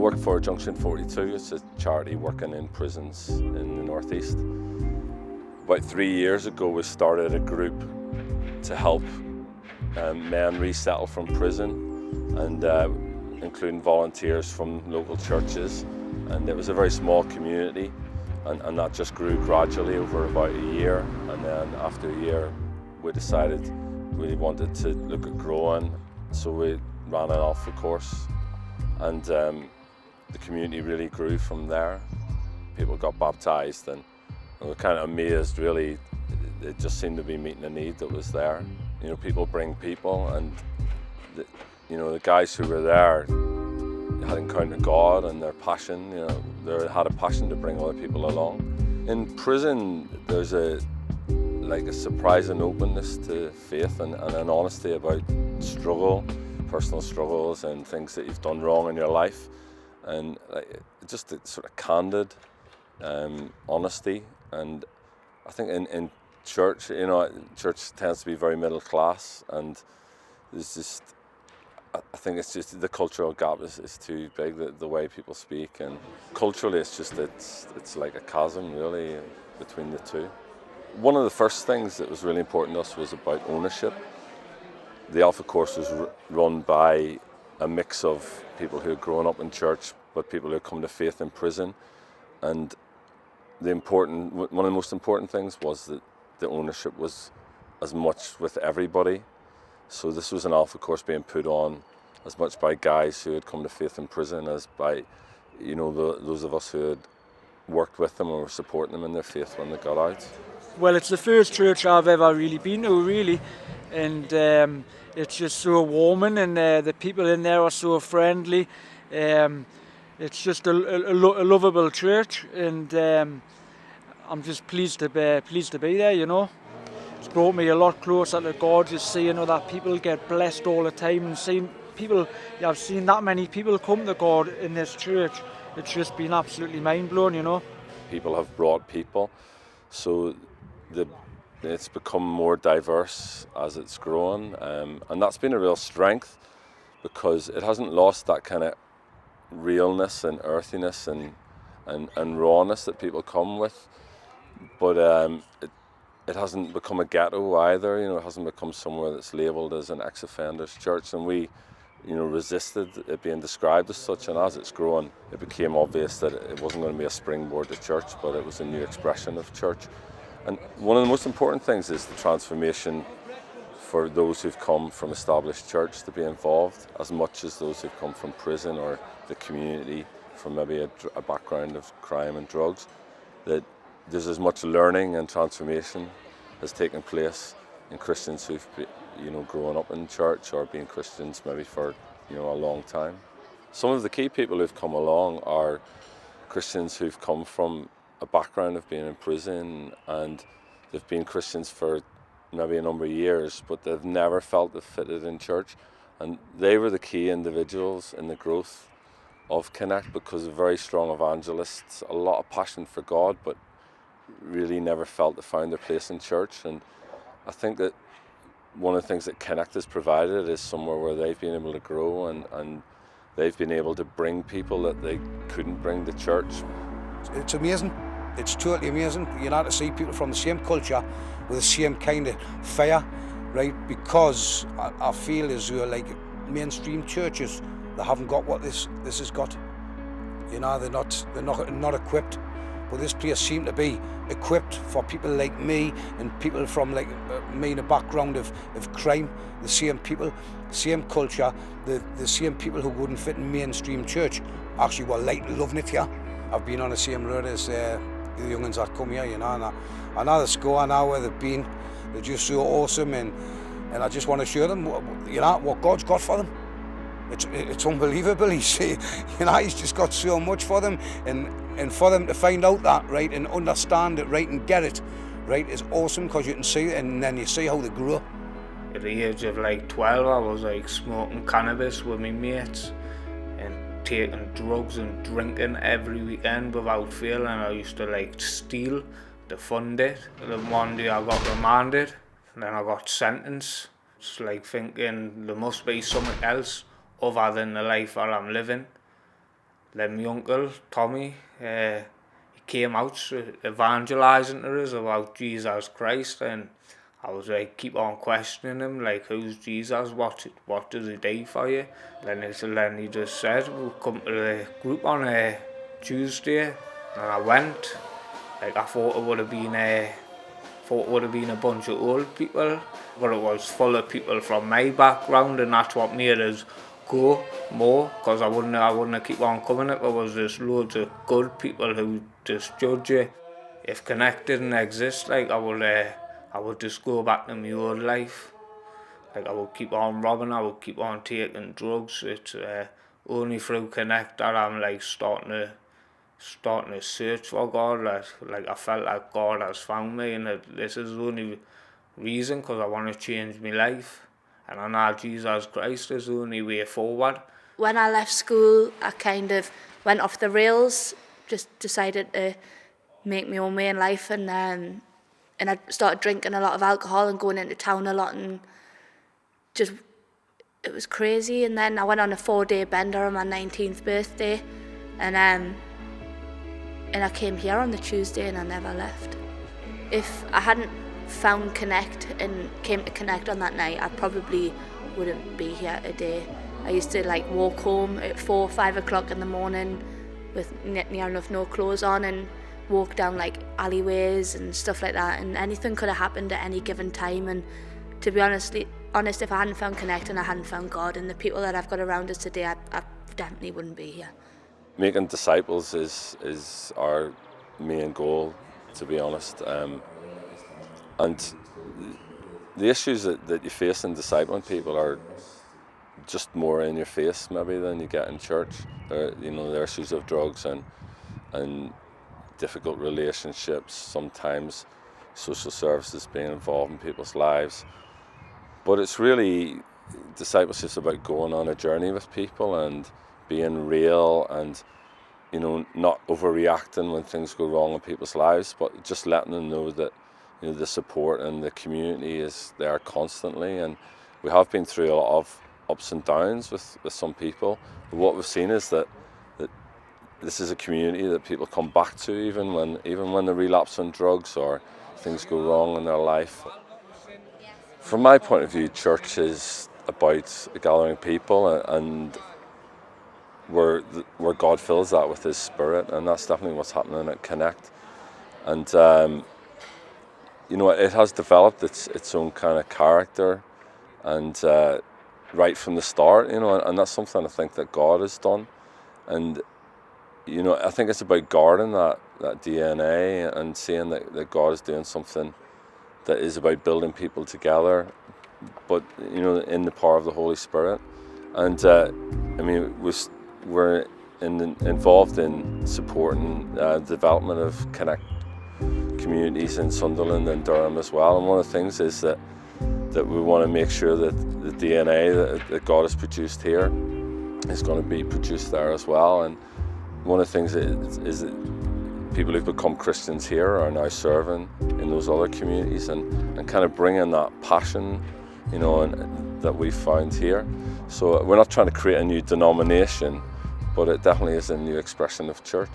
work for Jul14. It's a charity working in prisons in the northeast. About 3 years ago, we started a group to help men resettle from prison, and including volunteers from local churches. And it was a very small community, and that just grew gradually over about a year. And then after a year, we decided we wanted to look at growing, so we ran an alpha course, and the community really grew from there. People got baptized, and we were kind of amazed, really. It just seemed to be meeting a need that was there. You know, people bring people, and the guys who were there had encountered God, and their passion, they had a passion to bring other people along. In prison, there's a surprising openness to faith and an honesty about struggle, personal struggles and things that you've done wrong in your life, and just a sort of candid honesty. And I think in church, church tends to be very middle class, and there's just, I think it's just the cultural gap is too big, the way people speak, and culturally it's like a chasm really between the two. One of the first things that was really important to us was about ownership. The Alpha course was run by a mix of people who had grown up in church, but people who had come to faith in prison. And one of the most important things was that the ownership was as much with everybody. So this was an Alpha course being put on as much by guys who had come to faith in prison as by, those of us who had worked with them and were supporting them in their faith when they got out. Well, it's the first church I've ever really been to, really, and it's just so warming, and the people in there are so friendly. It's just a lovable church, and I'm just pleased to be there. It's brought me a lot closer to God, just seeing other people get blessed all the time, and seeing people. I've seen that many people come to God in this church. It's just been absolutely mind-blowing, People have brought people, so it's become more diverse as it's grown, and that's been a real strength, because it hasn't lost that kind of realness and earthiness and rawness that people come with, but it hasn't become a ghetto either. It hasn't become somewhere that's labelled as an ex-offenders church, and we resisted it being described as such, and as it's grown, it became obvious that it wasn't going to be a springboard to church, but it was a new expression of church. And one of the most important things is the transformation for those who've come from established church to be involved, as much as those who've come from prison or the community from maybe a background of crime and drugs, that there's as much learning and transformation has taken place in Christians who've grown up in church or been Christians maybe for a long time. Some of the key people who've come along are Christians who've come from a background of being in prison, and they've been Christians for maybe a number of years, but they've never felt they fitted in church. And they were the key individuals in the growth of Connect, because they're very strong evangelists, a lot of passion for God, but really never felt they found their place in church. And I think that one of the things that Connect has provided is somewhere where they've been able to grow, and they've been able to bring people that they couldn't bring to church. It's amazing. It's totally amazing, to see people from the same culture with the same kind of fire, right? Because I feel as though like mainstream churches, they haven't got what this has got. They're not equipped. But this place seemed to be equipped for people like me and people from like me in a background of crime. The same people, same culture, the same people who wouldn't fit in mainstream church actually were loving it here. I've been on the same road as the young'uns that come here, and I know the score, I know where they've been. They're just so awesome, and I just want to show them what God's got for them. It's unbelievable. He's just got so much for them, and for them to find out that, right, and understand it, right, and get it, right, is awesome, because you can see it, and then you see how they grow. At the age of 12, I was smoking cannabis with my mates and taking drugs and drinking every weekend without fail, and I used to steal to fund it. Then one day I got remanded, and then I got sentenced. It's thinking there must be something else other than the life that I'm living. Then my uncle, Tommy, he came out evangelising to us about Jesus Christ, and I was like, keep on questioning him, like, who's Jesus, what does he do for you? Then he just said, we'll come to the group on a Tuesday, and I went. Like, I thought it would have been a bunch of old people, but it was full of people from my background, and that's what made us go more, because I wouldn't keep on coming if there was just loads of good people who just judge you. If Connect didn't exist, like, I would just go back to my old life. Like, I would keep on robbing, I would keep on taking drugs. It's only through Connect that I'm like starting to search for God. Like I felt like God has found me, and this is the only reason, because I want to change my life. And I know Jesus Christ is the only way forward. When I left school, I kind of went off the rails, just decided to make my own way in life, and I started drinking a lot of alcohol and going into town a lot, and just, it was crazy. And then I went on a 4-day bender on my 19th birthday, and I came here on the Tuesday and I never left. If I hadn't found Connect and came to Connect on that night, I probably wouldn't be here today. I used to like walk home at 4 or 5 o'clock in the morning with near enough no clothes on, and walk down like alleyways and stuff like that, and anything could have happened at any given time. And to be honest, if I hadn't found Connect and I hadn't found God and the people that I've got around us today, I definitely wouldn't be here. Making disciples is our main goal, to be honest. And the issues that you face in discipling people are just more in your face maybe than you get in church. The issues of drugs and difficult relationships, sometimes social services being involved in people's lives. But it's really, discipleship's about going on a journey with people and being real, and not overreacting when things go wrong in people's lives, but just letting them know that the support and the community is there constantly. And we have been through a lot of ups and downs with some people, but what we've seen is that this is a community that people come back to even when they relapse on drugs or things go wrong in their life. From my point of view, church is about gathering people, and where God fills that with His Spirit, and that's definitely what's happening at Connect. And it has developed its own kind of character, and right from the start, and that's something I think that God has done. And I think it's about guarding that DNA and seeing that God is doing something that is about building people together, but in the power of the Holy Spirit. And we're involved in supporting the development of Connect communities in Sunderland and Durham as well. And one of the things is that we want to make sure that the DNA that God has produced here is going to be produced there as well. And one of the things is that people who've become Christians here are now serving in those other communities and kind of bringing that passion, and that we've found here. So we're not trying to create a new denomination, but it definitely is a new expression of church.